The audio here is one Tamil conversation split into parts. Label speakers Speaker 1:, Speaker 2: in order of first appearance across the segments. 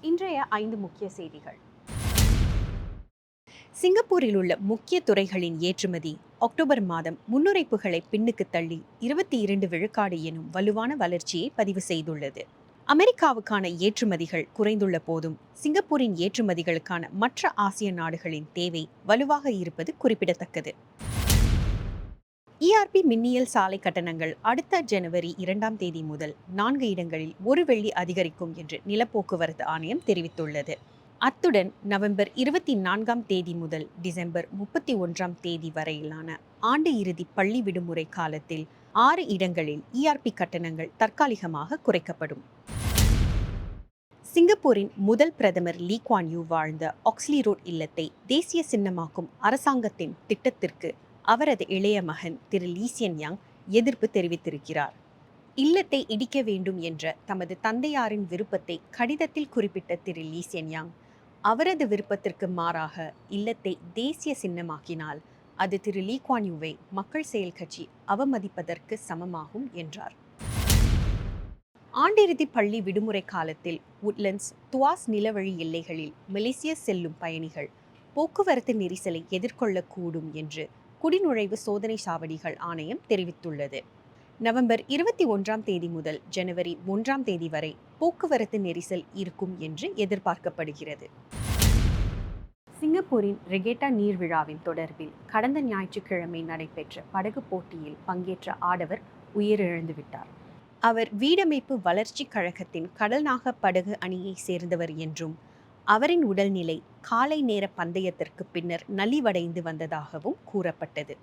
Speaker 1: இன்றைய 5 முக்கிய செய்திகள். சிங்கப்பூரில் உள்ள முக்கிய துறைகளின் ஏற்றுமதி அக்டோபர் மாதம் முன்னுரைப்புகளை பின்னுக்கு தள்ளி 22 விழுக்காடு எனும் வலுவான வளர்ச்சியை பதிவு செய்துள்ளது. அமெரிக்காவுக்கான ஏற்றுமதிகள் குறைந்துள்ள போதும் சிங்கப்பூரின் ஏற்றுமதிகளுக்கான மற்ற ஆசிய நாடுகளின் தேவை வலுவாக இருப்பது குறிப்பிடத்தக்கது. ERP மின்னியல் சாலை கட்டணங்கள் அடுத்த ஜனவரி 2ஆம் தேதி முதல் 4 இடங்களில் 1 வெள்ளி அதிகரிக்கும் என்று நிலப்போக்குவரத்து ஆணையம் தெரிவித்துள்ளது. அத்துடன் நவம்பர் 24ஆம் தேதி முதல் டிசம்பர் 31ஆம் தேதி வரையிலான ஆண்டு இறுதி பள்ளி விடுமுறை காலத்தில் 6 இடங்களில் ERP கட்டணங்கள் தற்காலிகமாக குறைக்கப்படும். சிங்கப்பூரின் முதல் பிரதமர் லீ குவான் யூ வாழ்ந்த ஆக்ஸ்லி ரோட் இல்லத்தை தேசிய சின்னமாக்கும் அரசாங்கத்தின் திட்டத்திற்கு அவரது இளைய மகன் திரு லீ சியன் யாங் எதிர்ப்பு தெரிவித்திருக்கிறார். இல்லத்தை இடிக்க வேண்டும் என்ற தமது தந்தையாரின் விருப்பத்தை கடிதத்தில் குறிப்பிட்ட திரு லீ சியன் யாங், அவரது விருப்பத்திற்கு மாறாக இல்லத்தை தேசிய சின்னமாக்கினால் அது திரு லீ குவான் யூவை மக்கள் செயல் கட்சி அவமதிப்பதற்கு சமமாகும் என்றார். ஆண்டிறுதி பள்ளி விடுமுறை காலத்தில் உட்லண்ட்ஸ் துவாஸ் நிலவழி எல்லைகளில் மலேசியா செல்லும் பயணிகள் போக்குவரத்து நெரிசலை எதிர்கொள்ளக்கூடும் என்று குடிநுழைவு சோதனை சாவடிகள் ஆணையம் தெரிவித்துள்ளது. நவம்பர் 21ஆம் தேதி முதல் ஜனவரி 1ஆம் தேதி வரை போக்குவரத்து நெரிசல் இருக்கும் என்று எதிர்பார்க்கப்படுகிறது. சிங்கப்பூரின் ரெகேட்டா நீர்விழாவின் தொடர்பில் கடந்த ஞாயிற்றுக்கிழமை நடைபெற்ற படகு போட்டியில் பங்கேற்ற ஆடவர் உயிரிழந்துவிட்டார். அவர் வீடமைப்பு வளர்ச்சி கழகத்தின் கடல்நாக படகு அணியை சேர்ந்தவர் என்றும் அவரின் உடல்நிலை காலை நேர பந்தயத்திற்கு பின்னர் நலிவடைந்து வந்ததாகவும் கூறப்பட்டது.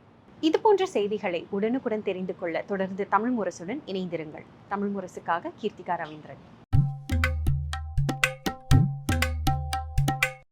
Speaker 1: இதுபோன்ற செய்திகளை உடனுக்குடன் தெரிந்து கொள்ள தொடர்ந்து தமிழ் முரசுடன் இணைந்திருங்கள். தமிழ் முரசுக்காக கீர்த்திகா ரவீந்திரன்.